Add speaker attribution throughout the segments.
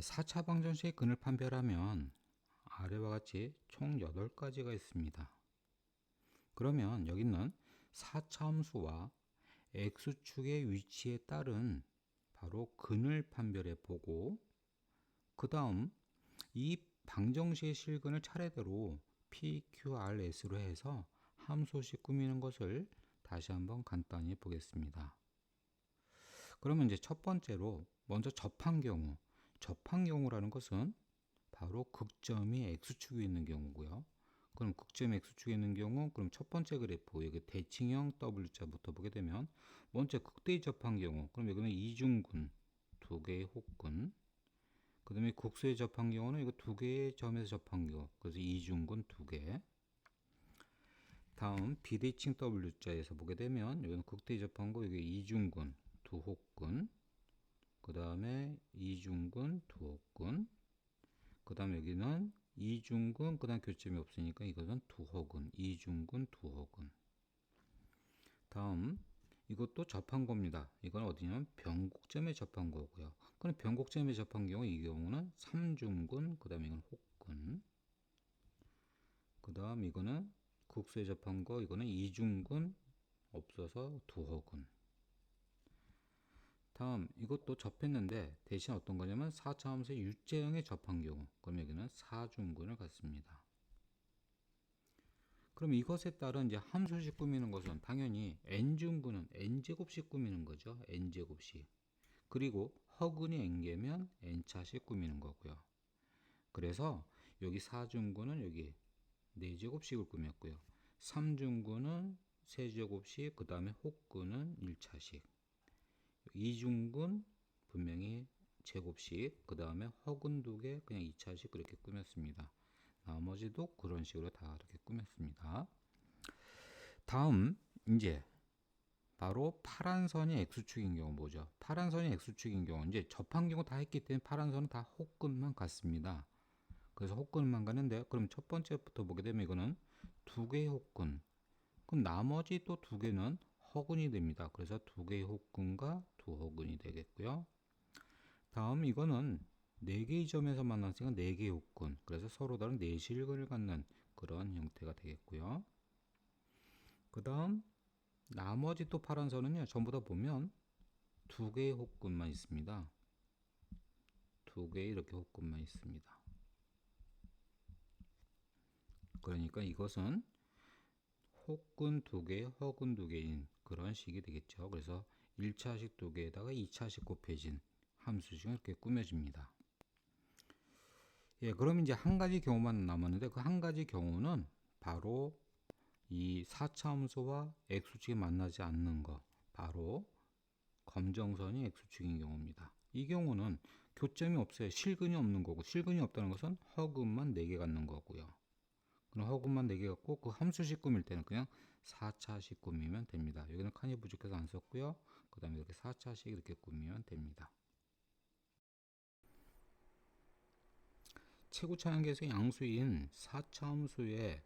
Speaker 1: 4차 방정식의 근을 판별하면 아래와 같이 총 8가지가 있습니다. 그러면 여기는 4차 함수와 x축의 위치에 따른 바로 근을 판별해 보고, 그 다음 이 방정식의 실근을 차례대로 P, Q, R, S로 해서 함수식 꾸미는 것을 다시 한번 간단히 보겠습니다. 그러면 이제 첫 번째로 먼저 접한 경우라는 것은 바로 극점이 X축에 있는 경우고요. 그럼 극점이 X축에 있는 경우, 그럼 첫 번째 그래프, 여기 대칭형 W자부터 보게 되면, 먼저 극대의 접한 경우, 그럼 여기는 이중근, 두 개의 혹근, 그 다음에 국소에 접한 경우는 이거 두 개의 점에서 접한 경우, 그래서 이중근 두 개. 다음 비대칭 W자에서 보게 되면, 여기는 극대의 접한 거, 여기 이중근, 두 혹근, 그 다음에 이중근, 두 혹근, 그 다음에 여기는 이중근, 그 다음 교점이 없으니까 이것은 두호근, 이중근, 두호근. 다음 이것도 접한 겁니다. 이건 어디냐면 변곡점에 접한 거고요. 그럼 변곡점에 접한 경우, 이 경우는 삼중근, 그 다음에 이건 혹근, 그 다음 이거는 국수에 접한 거, 이거는 이중근, 없어서 두호근. 다음 이것도 접했는데 대신 어떤 거냐면 4차 함수의 유제형에 접한 경우, 그럼 여기는 사중근을 갖습니다. 그럼 이것에 따른 이제 함수식 꾸미는 것은 당연히 n중근은 n제곱씩 꾸미는 거죠. n제곱씩. 그리고 허근이 n개면 n차씩 꾸미는 거고요. 그래서 여기 4중근은 여기 4제곱씩을 꾸몄고요. 3중근은 3제곱씩, 그 다음에 혹근은 1차씩. 2중근 분명히 제곱씩, 그 다음에 허근 2개 그냥 2차씩 그렇게 꾸몄습니다. 나머지도 그런 식으로 다 이렇게 꾸몄습니다. 다음 이제 바로 파란 선이 X축인 경우 뭐죠? 파란 선이 X축인 경우 이제 접한 경우 다 했기 때문에 파란 선은 다 혹근만 같습니다. 그래서 혹근만 가는데, 그럼 첫 번째부터 보게 되면 이거는 두 개의 혹근, 그럼 나머지 또 두 개는 허근이 됩니다. 그래서 두 개의 혹근과 두 허근이 되겠고요. 다음 이거는 네 개의 점에서 만났으니까 네 개의 혹근, 그래서 서로 다른 내실근을 갖는 그런 형태가 되겠고요. 그 다음 나머지 또 파란 선은요, 전부 다 보면 두 개의 혹근만 있습니다. 두 개의 이렇게 혹근만 있습니다. 그러니까 이것은 혹근 두 개, 허근 두 개인 그런 식이 되겠죠. 그래서 1차식 두 개에다가 2차식 곱해진 함수식은 이렇게 꾸며집니다. 예, 그럼 이제 한 가지 경우만 남았는데, 그 한 가지 경우는 바로 이 4차 함수와 X축이 만나지 않는 거, 바로 검정선이 X축인 경우입니다. 이 경우는 교점이 없어요. 실근이 없는 거고, 실근이 없다는 것은 허근만 4개 갖는 거고요. 그럼 허근만 4개 갖고 그 함수식 꾸밀 때는 그냥 4차식 꾸미면 됩니다. 여기는 칸이 부족해서 안 썼고요. 그 다음에 이렇게 4차식 이렇게 꾸미면 됩니다. 최고차항계에서 양수인 4차 함수의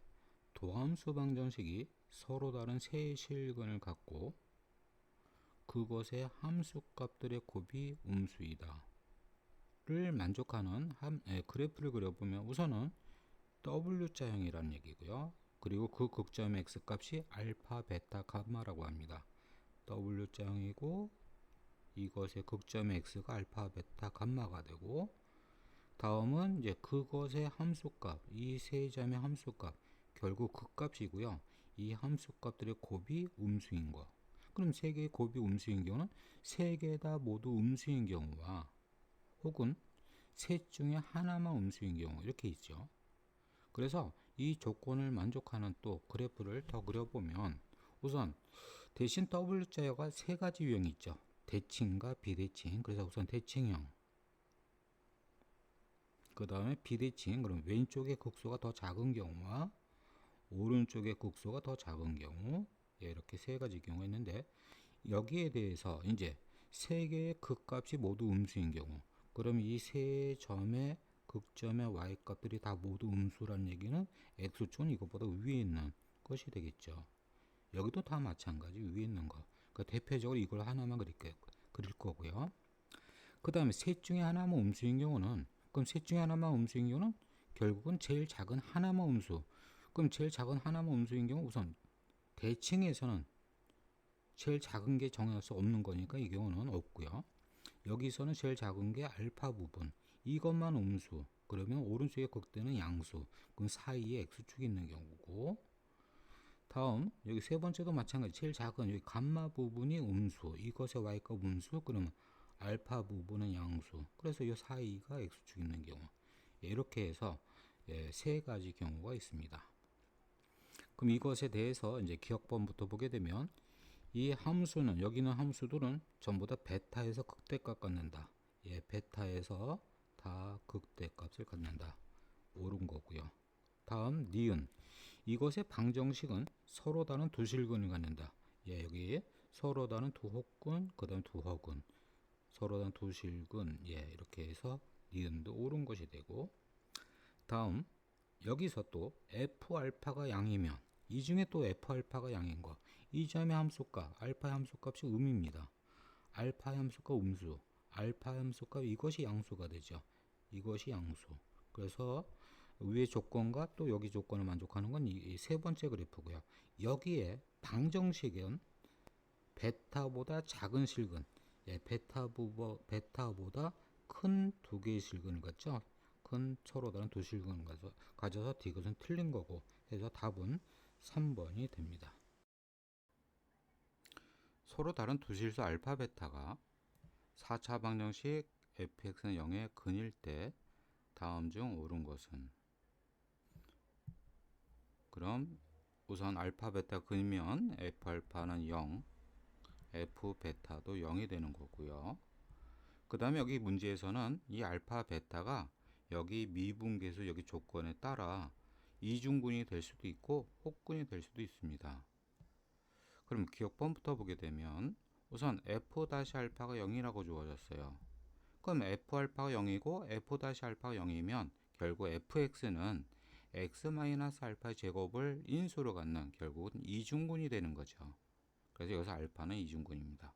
Speaker 1: 도함수 방정식이 서로 다른 세 실근을 갖고 그것의 함수값들의 곱이 음수이다 를 만족하는 그래프를 그려보면, 우선은 W자형이라는 얘기고요. 그리고 그 극점의 X값이 알파, 베타, 감마라고 합니다. W자형이고 이것의 극점의 X가 알파, 베타, 감마가 되고, 다음은 이제 그것의 함수값, 이 세 점의 함수값, 결국 극값이고요. 이 함수값들의 곱이 음수인 거. 그럼 세 개의 곱이 음수인 경우는 세 개 다 모두 음수인 경우와, 혹은 셋 중에 하나만 음수인 경우, 이렇게 있죠. 그래서 이 조건을 만족하는 또 그래프를 더 그려보면, 우선 대신 W자가 세 가지 유형이 있죠. 대칭과 비대칭. 그래서 우선 대칭형, 그 다음에 비대칭, 그럼 왼쪽의 극소가 더 작은 경우와 오른쪽의 극소가 더 작은 경우, 이렇게 세 가지 경우가 있는데, 여기에 대해서 이제 세 개의 극값이 모두 음수인 경우, 그럼 이 세 점의 극점의 y값들이 다 모두 음수라는 얘기는 x축은 이것보다 위에 있는 것이 되겠죠. 여기도 다 마찬가지 위에 있는 거. 그러니까 대표적으로 이걸 하나만 그릴 거고요. 그 다음에 셋 중에 하나만 음수인 경우는, 그럼 셋 중에 하나만 음수인 경우는 결국은 제일 작은 하나만 음수. 그럼 제일 작은 하나만 음수인 경우 우선 대칭에서는 제일 작은 게 정할 수 없는 거니까 이 경우는 없고요. 여기서는 제일 작은 게 알파 부분, 이것만 음수. 그러면 오른쪽에 극대는 양수. 그럼 사이에 x축이 있는 경우고, 다음 여기 세 번째도 마찬가지. 제일 작은 여기 감마 부분이 음수, 이것의 y값 음수. 그러면 알파 부분은 양수. 그래서 이 사이가 x축이 있는 경우. 이렇게 해서 세 가지 경우가 있습니다. 그럼 이것에 대해서 이제 기억법부터 보게 되면, 이 함수는, 여기 있는 함수들은 전부 다 베타에서 극대값 갖는다. 베타에서 다 극대값을 갖는다. 옳은 거고요. 다음 니은, 이것의 방정식은 서로 다른 두 실근을 갖는다. 여기 서로 다른 두 혹근, 그 다음 두 허근, 서로 다른 두 실근, 이렇게 해서 니은도 옳은 것이 되고, 다음 여기서 또 F알파가 양이면, 이 중에 또 F알파가 양인 거, 이 점의 함수값, 알파의 함수값이 음입니다. 알파의 함수값 음수, 알파의 함수값 이것이 양수가 되죠. 이것이 양수. 그래서 위의 조건과 또 여기 조건을 만족하는 건 이 세 번째 그래프고요. 여기에 방정식은 베타보다 작은 실근, 베타보다 큰 두 개의 실근을 갖죠. 큰 서로 다른 두 실근을 가져서 이것은 틀린 거고, 해서 답은 3번이 됩니다. 서로 다른 두 실수 알파 베타가 4차 방정식 fx는 0의 근일 때 다음 중 옳은 것은, 그럼 우선 알파 베타 근이면 f 알파는 0, f 베타도 0이 되는 거고요. 그 다음에 여기 문제에서는 이 알파 베타가 여기 미분계수 여기 조건에 따라 이중근이 될 수도 있고 혹근이 될 수도 있습니다. 그럼 기억법부터 보게 되면 우선 f-알파가 0이라고 주어졌어요. 그럼 f-알파가 0이고 f-알파가 0이면 결국 fx는 x-알파의 제곱을 인수로 갖는 결국은 이중근이 되는 거죠. 그래서 여기서 알파는 이중근입니다.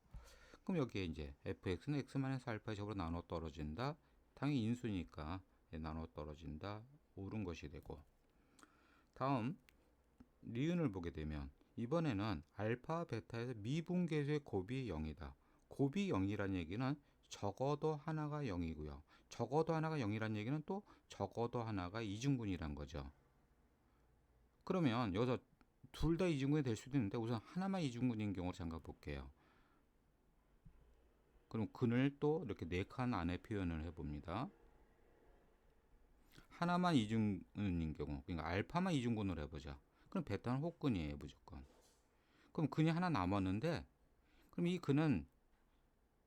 Speaker 1: 그럼 여기에 이제 fx는 x-알파의 제곱으로 나눠 떨어진다. 당연히 인수니까 나눠 떨어진다. 옳은 것이 되고, 다음 니은을 보게 되면 이번에는 알파 베타에서 미분계수의 곱이 0이다. 곱이 0이라는 얘기는 적어도 하나가 0이고요. 적어도 하나가 0이라는 얘기는 또 적어도 하나가 이중근이란 거죠. 그러면 여기서 둘 다 이중근이 될 수도 있는데 우선 하나만 이중근인 경우를 잠깐 볼게요. 그럼 근을 또 이렇게 4칸 안에 표현을 해봅니다. 하나만 이중근인 경우, 그러니까 알파만 이중근으로 해보자. 그럼 베타는 혹근이에요, 무조건. 그럼 근이 하나 남았는데, 그럼 이 근은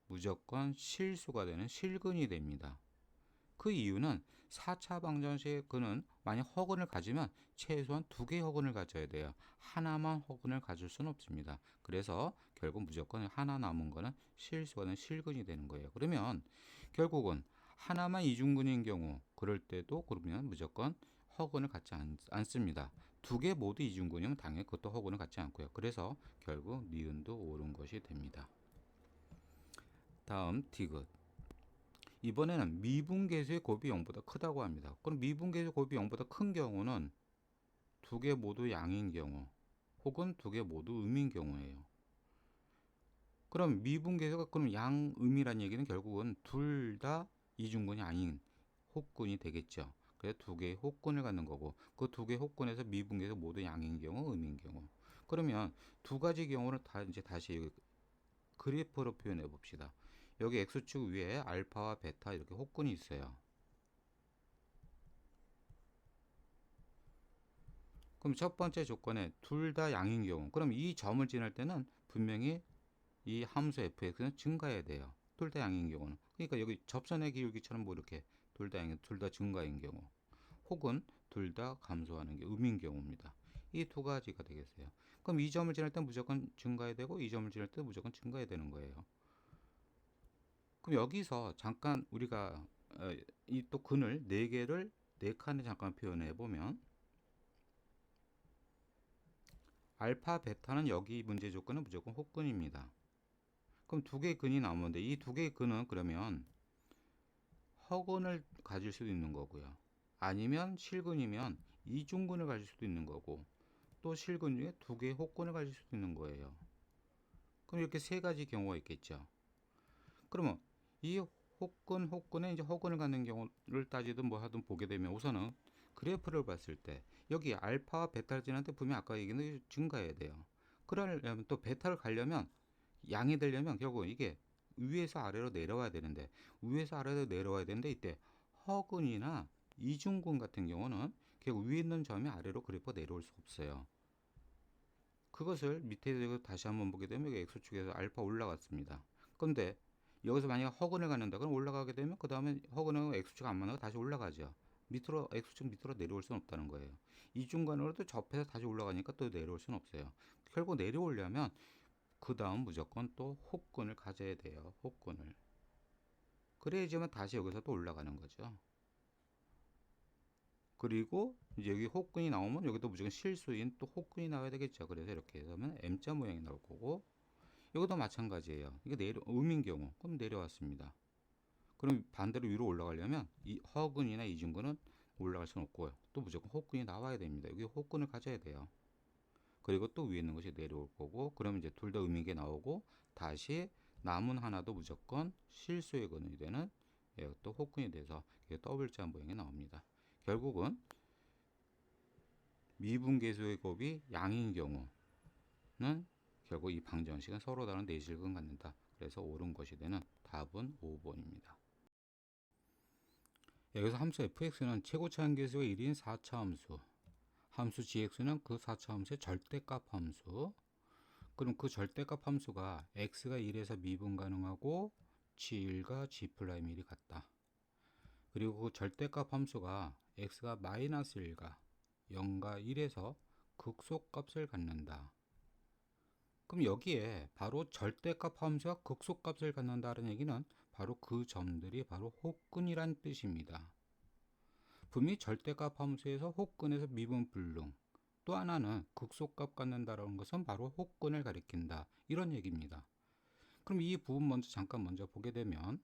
Speaker 1: 무조건 실수가 되는 실근이 됩니다. 그 이유는 4차 방정식의 근은 만약 허근을 가지면 최소한 2개의 허근을 가져야 돼요. 하나만 허근을 가질 수는 없습니다. 그래서 결국 무조건 하나 남은 거는 실수가 되는 실근이 되는 거예요. 그러면 결국은 하나만 이중근인 경우, 그럴 때도 그러면 무조건 허근을 갖지 않습니다. 2개 모두 이중근이면 당연히 그것도 허근을 갖지 않고요. 그래서 결국 니은도 옳은 것이 됩니다. 다음 디귿. 이번에는 미분계수의 곱이 0보다 크다고 합니다. 그럼 미분계수의 곱이 0보다 큰 경우는 2개 모두 양인 경우, 혹은 2개 모두 음인 경우예요. 그럼 미분계수가 그럼 양음이란 얘기는 결국은 둘 다 이중근이 아닌 혹근이 되겠죠. 그래서 2개의 혹근을 갖는 거고, 그 2개의 혹근에서 미분계수 모두 양인 경우, 음인 경우. 그러면 두 가지 경우를 다 이제 다시 그래프로 표현해 봅시다. 여기 x축 위에 알파와 베타 이렇게 혹근이 있어요. 그럼 첫 번째 조건에 둘 다 양인 경우, 그럼 이 점을 지날 때는 분명히 이 함수 fx는 증가해야 돼요. 둘 다 양인 경우는. 그러니까 여기 접선의 기울기처럼 뭐 이렇게 둘 다 양인, 둘 다 증가인 경우, 혹은 둘 다 감소하는 게 음인 경우입니다. 이 두 가지가 되겠어요. 그럼 이 점을 지날 때 무조건 증가해야 되고, 이 점을 지날 때 무조건 증가해야 되는 거예요. 그럼 여기서 잠깐 우리가 이 또 근을 4개를 4칸에 잠깐 표현해 보면, 알파 베타는 여기 문제 조건은 무조건 혹근입니다. 그럼 2개의 근이 나오는데 이 2개의 근은 그러면 허근을 가질 수도 있는 거고요. 아니면 실근이면 이중근을 가질 수도 있는 거고, 또 실근 중에 두 개의 혹근을 가질 수도 있는 거예요. 그럼 이렇게 세 가지 경우가 있겠죠. 그러면 이 혹근에 이제 허근을 갖는 경우를 따지든 뭐 하든 보게 되면 우선은 그래프를 봤을 때 여기 알파와 베타를 지나는데 분명 아까 얘기는 증가해야 돼요. 그러려면 또 베타를 가려면 양이 되려면 결국 이게 위에서 아래로 내려와야 되는데 위에서 아래로 내려와야 되는데 이때 허근이나 이중근 같은 경우는 결국 위에 있는 점이 아래로 그래프가 내려올 수 없어요. 그것을 밑에 다시 한번 보게 되면 여기 X축에서 알파 올라갔습니다. 그런데 여기서 만약에 허근을 갖는다 그럼 올라가게 되면 그 다음에 허근하고 X축 안 만나고 다시 올라가죠. 밑으로 X축 밑으로 내려올 수는 없다는 거예요. 이중간으로도 접해서 다시 올라가니까 또 내려올 수는 없어요. 결국 내려오려면 그 다음 무조건 또 혹근을 가져야 돼요. 혹근을. 그래야지만 다시 여기서 또 올라가는 거죠. 그리고 이제 여기 혹근이 나오면 여기도 무조건 실수인 또 혹근이 나와야 되겠죠. 그래서 이렇게 하면 M자 모양이 나올 거고 여기도 마찬가지예요. 이게 음인 경우 그럼 내려왔습니다. 그럼 반대로 위로 올라가려면 이 허근이나 이중근은 올라갈 수는 없고요. 또 무조건 혹근이 나와야 됩니다. 여기 혹근을 가져야 돼요. 그리고 또 위에 있는 것이 내려올 거고 그러면 이제 둘 다 음인 게 나오고 다시 남은 하나도 무조건 실수의 근이 되는 또 혹근이 돼서 더블자 모양이 나옵니다. 결국은 미분계수의 곱이 양인 경우는 결국 이 방정식은 서로 다른 내실근 갖는다. 그래서 옳은 것이 되는 답은 5번입니다. 여기서 함수 fx는 최고차 함계수가 1인 4차 함수, 함수 gx는 그 4차 함수의 절대값 함수. 그럼 그 절대값 함수가 x가 1에서 미분 가능하고 g1과 g'1이 같다. 그리고 그 절대값 함수가 x가 마이너스 1과 0과 1에서 극소값을 갖는다. 그럼 여기에 바로 절대값 함수가 극소값을 갖는다는 얘기는 바로 그 점들이 바로 혹근이란 뜻입니다. 분명히 절대값 함수에서 혹근에서 미분 불능, 또 하나는 극소값 갖는다는 것은 바로 혹근을 가리킨다. 이런 얘기입니다. 그럼 이 부분 먼저 보게 되면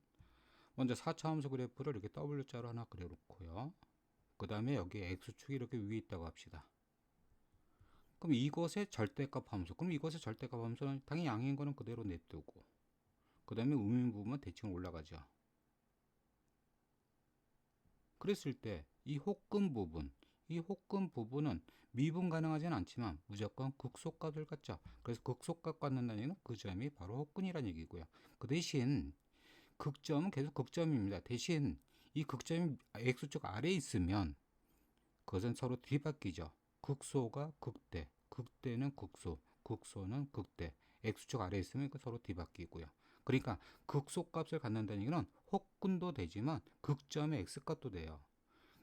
Speaker 1: 먼저 4차 함수 그래프를 이렇게 W자로 하나 그려놓고요. 그 다음에 여기 X축이 이렇게 위에 있다고 합시다. 그럼 이것의 절대값 함수, 그럼 이것의 절대값 함수는 당연히 양인 거는 그대로 냅두고 그 다음에 음인 부분은 대칭 올라가죠. 그랬을 때 이 혹근 부분은 미분 가능하지는 않지만 무조건 극소값을 갖죠. 그래서 극소값 갖는다는 얘기는 그 점이 바로 혹근이라는 얘기고요. 그 대신 극점은 계속 극점입니다. 대신 이 극점이 X축 아래에 있으면 그것은 서로 뒤바뀌죠. 극소가 극대, 극대는 극소, 극소는 극대. X축 아래에 있으면 서로 뒤바뀌고요. 그러니까 극소값을 갖는다는 얘기는 혹근도 되지만 극점의 X값도 돼요.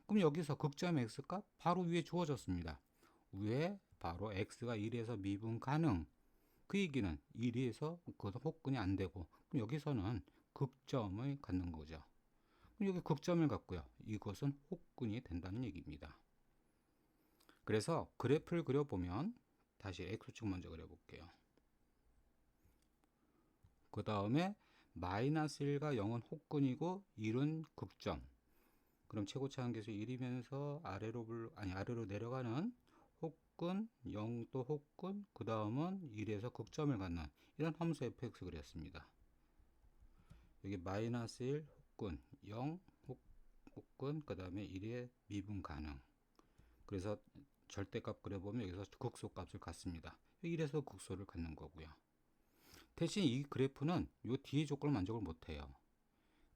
Speaker 1: 그럼 여기서 극점의 X값 바로 위에 주어졌습니다. 위에 바로 X가 1에서 미분 가능. 그 얘기는 1에서 그것은 혹근이 안 되고 그럼 여기서는 극점을 갖는 거죠. 그럼 여기 극점을 갖고요. 이것은 혹근이 된다는 얘기입니다. 그래서 그래프를 그려보면 다시 X축 먼저 그려볼게요. 그 다음에 마이너스 1과 0은 혹근이고 1은 극점. 그럼 최고차 한계수 1이면서 아래로 내려가는 혹근, 0도 혹근, 그 다음은 1에서 극점을 갖는 이런 함수 fx 그렸습니다. 여기 마이너스 1 혹근, 0 혹근, 그 다음에 1의 미분 가능. 그래서 절대값 그려보면 여기서 극소값을 갖습니다. 1에서 극소를 갖는 거고요. 대신 이 그래프는 이 뒤의 조건을 만족을 못해요.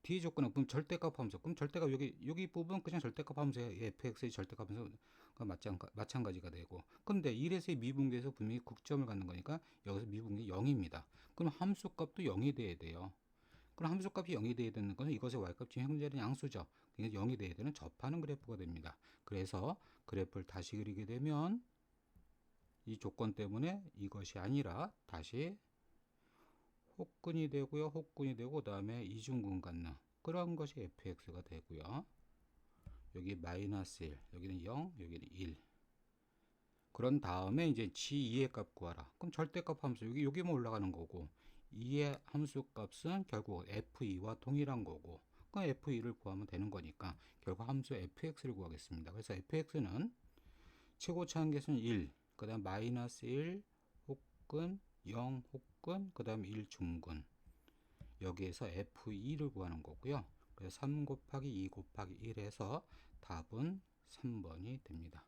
Speaker 1: 뒤의 조건은 그럼 절대값 함수. 그럼 절대값 여기 부분 그냥 절대값 함수의 fx의 절대값 함수가 마찬가지가 되고. 근데 1에서의 미분계에서 분명히 극점을 갖는 거니까 여기서 미분계 0입니다. 그럼 함수값도 0이 돼야 돼요. 그럼 함수값이 0이 돼야 되는 것은 이것의 y값이 형제된 양수죠. 그러니까 0이 돼야 되는 접하는 그래프가 됩니다. 그래서 그래프를 다시 그리게 되면 이 조건 때문에 이것이 아니라 다시 혹근이 되고요. 혹근이 되고 그 다음에 이중근 갖는 그런 것이 fx가 되고요. 여기 마이너스 1, 여기는 0, 여기는 1. 그런 다음에 이제 g2의 값 구하라. 그럼 절대값 함수 여기만 올라가는 거고 2의 함수 값은 결국 f2와 동일한 거고 무조건 f2를 구하면 되는 거니까 결국 함수 fx를 구하겠습니다. 그래서 fx는 최고치 한계수는 1, 그 다음 마이너스 1 혹은 0 혹은 그 다음 1 중근, 여기에서 f2를 구하는 거고요. 그래서 3 곱하기 2 곱하기 1 해서 답은 3번이 됩니다.